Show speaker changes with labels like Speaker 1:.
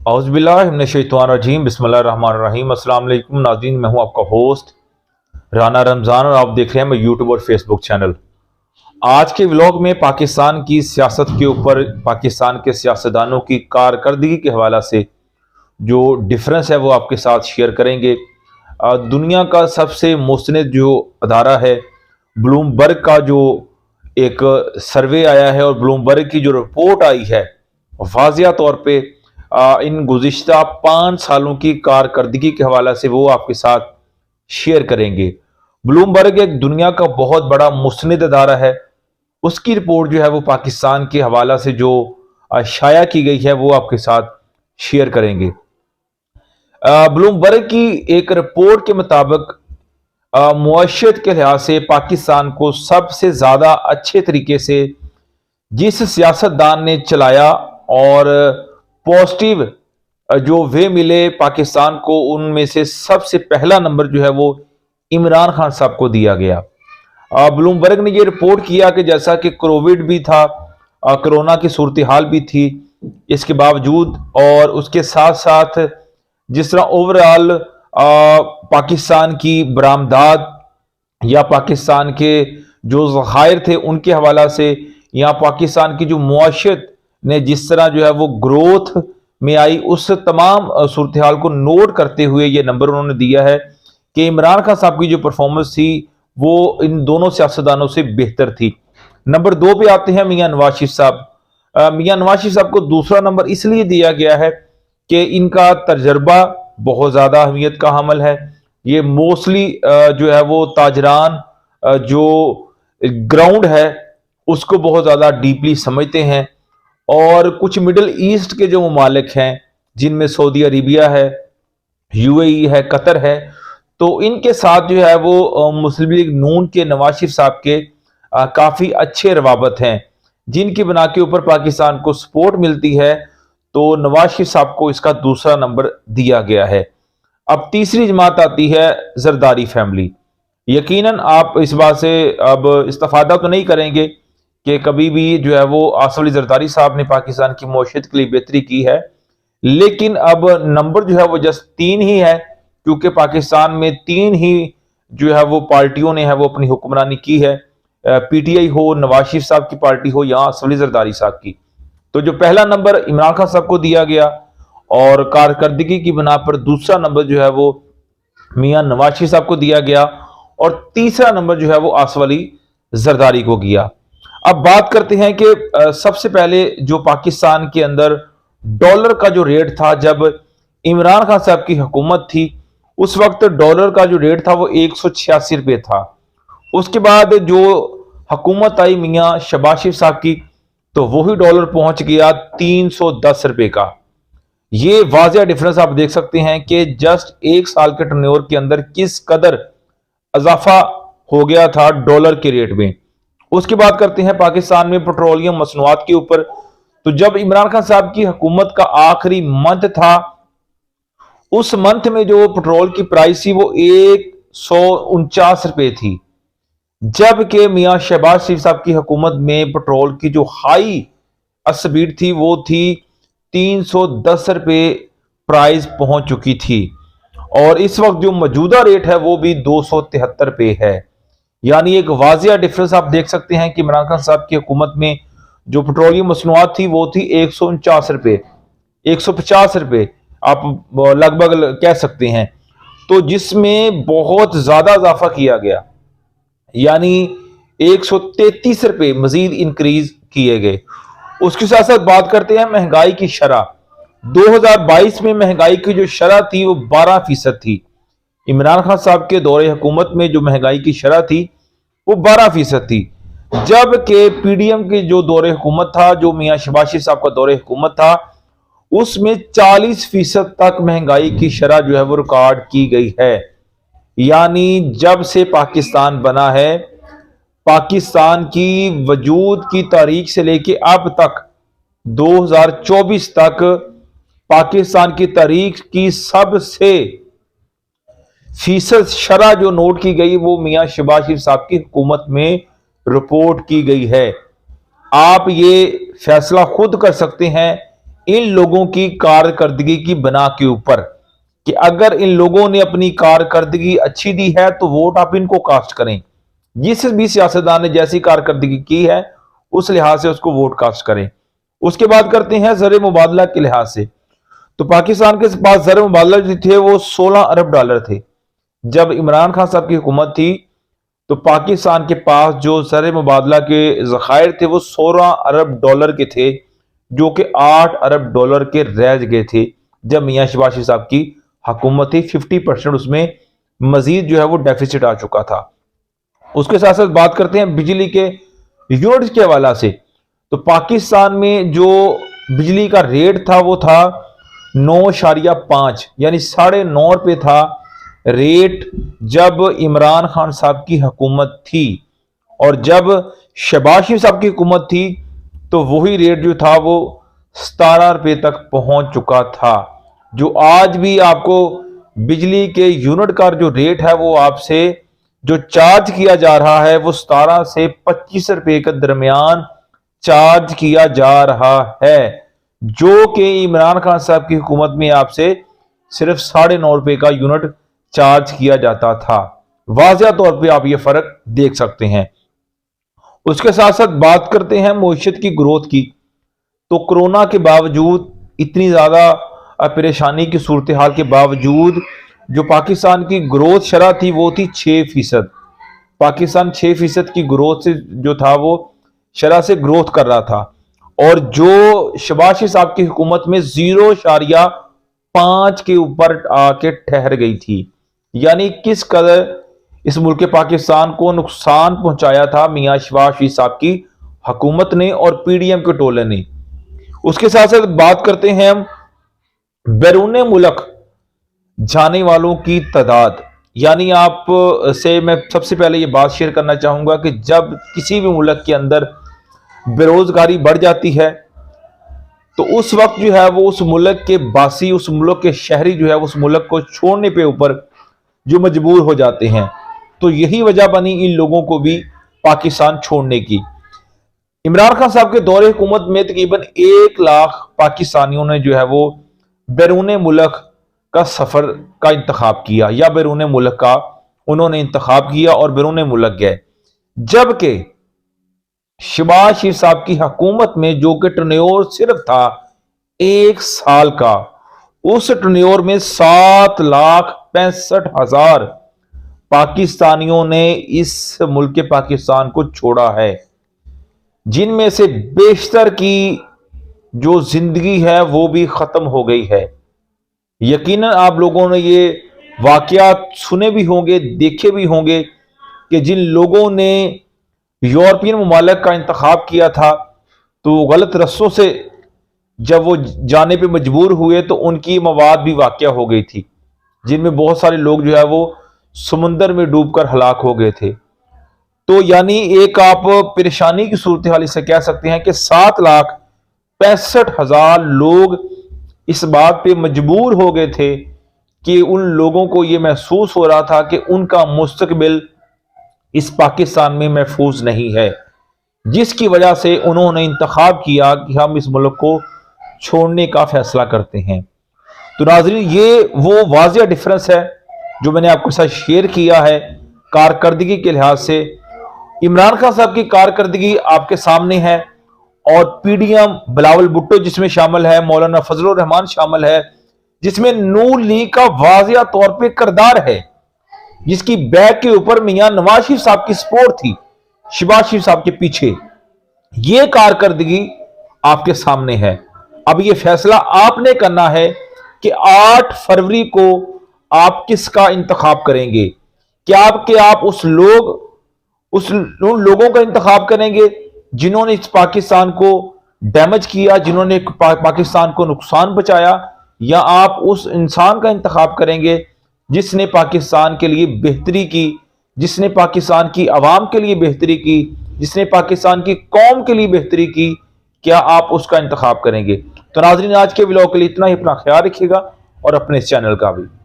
Speaker 1: औज़ुबिल्लाहिमिनश्शैतानिर्रजीम बिस्मिल्लाहिर्रहमानिर्रहीम। अस्सलाम वालेकुम नाज़रीन, मैं हूं आपका होस्ट राना रमज़ान और आप देख रहे हैं मेरे यूट्यूब और फेसबुक चैनल। आज के व्लॉग में पाकिस्तान की सियासत के ऊपर पाकिस्तान के सियासतदानों की कारकर्दगी के हवाले से जो डिफरेंस है वो आपके साथ शेयर करेंगे। दुनिया का सबसे मुस्तनद जो अदारा है ब्लूमबर्ग का जो एक सर्वे आया है और ब्लूमबर्ग की जो रिपोर्ट आई है वाज़िया तौर पे इन गुज़िश्ता 5 सालों की कारकर्दगी के हवाले से वो आपके साथ शेयर करेंगे। ब्लूमबर्ग एक दुनिया का बहुत बड़ा मुस्तनद अदारा है। उसकी रिपोर्ट जो है वो पाकिस्तान के हवाला से जो शाया की गई है वो आपके साथ शेयर करेंगे। ब्लूमबर्ग की एक रिपोर्ट के मुताबिक मुआशरत के लिहाज से पाकिस्तान को सबसे ज़्यादा अच्छे तरीके से जिस सियासतदान ने चलाया और पॉजिटिव जो वे मिले पाकिस्तान को, उनमें से सबसे पहला नंबर जो है वो इमरान खान साहब को दिया गया। ब्लूमबर्ग ने ये रिपोर्ट किया कि जैसा कि कोविड भी था, कोरोना की सूरत हाल भी थी, इसके बावजूद और उसके साथ साथ जिस तरह ओवरऑल पाकिस्तान की बरामदात या पाकिस्तान के जो ज़खायर थे उनके हवाला से या पाकिस्तान की जो मुआशरत ने जिस तरह जो है वो ग्रोथ में आई, उस तमाम सूरत हाल को नोट करते हुए ये नंबर उन्होंने दिया है कि इमरान खान साहब की जो परफॉर्मेंस थी वो इन दोनों सियासतदानों से बेहतर थी। नंबर 2 पे आते हैं मियां नवाज शरीफ साहब। मियां नवाज शरीफ साहब को दूसरा नंबर इसलिए दिया गया है कि इनका तजर्बा बहुत ज़्यादा अहमियत का हामिल है। ये मोस्टली जो है वो ताजरान जो ग्राउंड है उसको बहुत ज़्यादा डीपली समझते हैं और कुछ मिडल ईस्ट के जो ममालिक हैं जिनमें सऊदी अरेबिया है, यूएई है, कतर है, तो इनके साथ जो है वो मुस्लिम लीग नून के नवाज शरीफ साहब के काफ़ी अच्छे रवाबत हैं, जिनकी बना के ऊपर पाकिस्तान को सपोर्ट मिलती है। तो नवाज शरीफ साहब को इसका दूसरा नंबर दिया गया है। अब तीसरी जमात आती है जरदारी फैमिली। यकीनन आप इस बात से अब इस्तेफादा तो नहीं करेंगे कि कभी भी जो है वो आसिफ अली जरदारी साहब ने पाकिस्तान की मौशत के लिए बेहतरी की है, लेकिन अब नंबर जो है वो जस्ट 3 ही है, क्योंकि पाकिस्तान में 3 ही जो है वो पार्टियों ने है वो अपनी हुक्मरानी की है, पीटीआई हो, नवाज शरीफ साहब की पार्टी हो या आसिफ अली जरदारी साहब की। तो जो पहला नंबर इमरान खान साहब को दिया गया और कारकर्दगी की बिना पर दूसरा नंबर जो है वो मियां नवाज शरीफ साहब को दिया गया और तीसरा नंबर जो है वो आसिफ अली जरदारी को गया। अब बात करते हैं कि सबसे पहले जो पाकिस्तान के अंदर डॉलर का जो रेट था जब इमरान खान साहब की हुकूमत थी, उस वक्त डॉलर का जो रेट था वो 186 रुपये था। उसके बाद जो हुकूमत आई मियां शहबाज शरीफ साहब की, तो वही डॉलर पहुंच गया 310 रुपये का। ये वाज़िया डिफरेंस आप देख सकते हैं कि जस्ट 1 साल के टर्नओवर के अंदर किस कदर इजाफा हो गया था डॉलर के रेट में। उसकी बात करते हैं पाकिस्तान में पेट्रोलियम मसनूआत के ऊपर। तो जब इमरान खान साहब की हुकूमत का आखिरी मंथ था, उस मंथ में जो पेट्रोल की प्राइस थी वो 149 रुपये थी, जबकि मियां शहबाज शरीफ साहब की हुकूमत में पेट्रोल की जो हाई स्पीड थी वो थी 310 रुपये प्राइस पहुंच चुकी थी और इस वक्त जो मौजूदा रेट है वो भी 273 रुपये है। यानी एक वाज़िया डिफरेंस आप देख सकते हैं कि इमरान खान साहब की हुकूमत में जो पेट्रोलियम मसनूआत थी वो थी 149 रुपये, 150 रुपये आप लगभग कह सकते हैं, तो जिसमें बहुत ज्यादा इजाफा किया गया, यानी 133 रुपये मजीद इंक्रीज किए गए। उसके साथ साथ बात करते हैं महंगाई की शरह। 2022 में महंगाई की जो शरह थी वो 12% थी। इमरान खान साहब के दौरे हुकूमत में जो महंगाई की शरह थी वो 12% थी, जबकि पीडीएम के जो दौरे हुकूमत था, जो मियां शहबाज शरीफ साहब का दौरे हुकूमत था, उसमें 40% तक महंगाई की शरह जो है वो रिकॉर्ड की गई है। यानी जब से पाकिस्तान बना है, पाकिस्तान की वजूद की तारीख से लेके अब तक 2024 तक पाकिस्तान की तारीख की सबसे फीसद शरह जो नोट की गई वो मियां शहबाज शरीफ साहब की हुकूमत में रिपोर्ट की गई है। आप ये फैसला खुद कर सकते हैं इन लोगों की कारकर्दगी की बना के ऊपर कि अगर इन लोगों ने अपनी कारकर्दगी अच्छी दी है तो वोट आप इनको कास्ट करें। जिस भी सियासतदान ने जैसी कारकर्दगी की है उस लिहाज से उसको वोट कास्ट करें। उसके बाद करते हैं ज़र मुबादला के लिहाज से। तो पाकिस्तान के पास ज़र मुबादला जो थे वो 16 अरब डॉलर थे। जब इमरान खान साहब की हुकूमत थी तो पाकिस्तान के पास जो ज़र मुबादला के ज़खायर थे वो 16 अरब डॉलर के थे, जो कि 8 अरब डॉलर के रह गए थे जब मियां शहबाज शरीफ साहब की हुकूमत थी। 50% उसमें मजीद जो है वो डेफिसिट आ चुका था। उसके साथ साथ बात करते हैं बिजली के यूनिट्स के हवाला से। तो पाकिस्तान में जो बिजली का रेट था वो था 9.5 यानी 9.5 रुपये था रेट जब इमरान खान साहब की हुकूमत थी, और जब शहबाज शरीफ साहब की हुकूमत थी तो वही रेट जो था वो 17 रुपये तक पहुंच चुका था। जो आज भी आपको बिजली के यूनिट का जो रेट है वो आपसे जो चार्ज किया जा रहा है वो 17 से 25 रुपए के दरमियान चार्ज किया जा रहा है, जो कि इमरान खान साहब की हुकूमत में आपसे सिर्फ 9.5 रुपए का यूनिट चार्ज किया जाता था। वाज़ेह तौर पे आप ये फर्क देख सकते हैं। उसके साथ साथ बात करते हैं मईशत की ग्रोथ की। तो कोरोना के बावजूद, इतनी ज़्यादा परेशानी की सूरत हाल के बावजूद जो पाकिस्तान की ग्रोथ शरह थी वो थी 6%। पाकिस्तान 6% की ग्रोथ से जो था वो शरह से ग्रोथ कर रहा था, और जो शहबाज शरीफ साहब की हुकूमत में 0.5 के ऊपर आके ठहर गई थी। यानी किस कदर इस मुल्क पाकिस्तान को नुकसान पहुंचाया था मियां शहबाज शरीफ साहब की हुकूमत ने और पीडीएम के टोले ने। उसके साथ साथ बात करते हैं हम बैरून मुल्क जाने वालों की तादाद। यानी आप से मैं सबसे पहले ये बात शेयर करना चाहूंगा कि जब किसी भी मुल्क के अंदर बेरोजगारी बढ़ जाती है तो उस वक्त जो है वो उस मुल्क के बासी, उस मुल्क के शहरी जो है उस मुल्क को छोड़ने पे ऊपर जो मजबूर हो जाते हैं। तो यही वजह बनी इन लोगों को भी पाकिस्तान छोड़ने की। इमरान खान साहब के दौरे हुकूमत में तकरीबन 1 लाख पाकिस्तानियों ने जो है वो बैरून मुल्क का सफर का इंतखाब किया, या बैरून मुल्क का उन्होंने इंतखाब किया और बैरून मुल्क गए। जबकि शहबाज शरीफ साहब की हुकूमत में जो कि टर्न्योर सिर्फ था 1 साल का, उस टर्न्योर में 7,65,000 पाकिस्तानियों ने इस मुल्क के पाकिस्तान को छोड़ा है, जिनमें से बेशतर की जो जिंदगी है वो भी खत्म हो गई है। यकीनन आप लोगों ने ये वाकयात सुने भी होंगे, देखे भी होंगे कि जिन लोगों ने यूरोपियन ममालिक का इंतखाब किया था तो गलत रस्तों से जब वो जाने पे मजबूर हुए तो उनकी मवाद भी वाकया हो गई थी, जिनमें बहुत सारे लोग जो है वो समुंदर में डूबकर हलाक हो गए थे। तो यानी एक आप परेशानी की सूरत हाल इसे कह सकते हैं कि 7,65,000 लोग इस बात पे मजबूर हो गए थे कि उन लोगों को ये महसूस हो रहा था कि उनका मुस्तकबिल इस पाकिस्तान में महफूज नहीं है, जिसकी वजह से उन्होंने इंतखाब किया कि हम इस मुल्क को छोड़ने का फैसला करते हैं। तो नाज़रीन, ये वो वाज़ेह डिफरेंस है जो मैंने आपके साथ शेयर किया है कारकर्दगी के लिहाज से। इमरान खान साहब की कारकर्दगी आपके सामने है, और पीडीएम बिलावल भुट्टो जिसमें शामिल है, मौलाना फजलुर रहमान शामिल है, जिसमें नून लीग का वाज़ेह तौर पे किरदार है, जिसकी बैक के ऊपर मियां नवाज शरीफ साहब की सपोर्ट थी, शहबाज शरीफ साहब के पीछे। ये कारकर्दगी आपके सामने है। अब ये फैसला आपने करना है कि 8 फरवरी को आप किसका इंतखाब करेंगे। क्या आप उन लोगों का इंतखाब करेंगे जिन्होंने इस पाकिस्तान को डैमेज किया, जिन्होंने पाकिस्तान को नुकसान पहुंचाया, या आप उस इंसान का इंतखाब करेंगे जिसने पाकिस्तान के लिए बेहतरी की, जिसने पाकिस्तान की आवाम के लिए बेहतरी की, जिसने पाकिस्तान की कौम के लिए बेहतरी की? क्या आप उसका इंतखाब करेंगे? तो नाज़रीन, आज के व्लॉग के लिए इतना ही। अपना ख्याल रखिएगा और अपने इस चैनल का भी।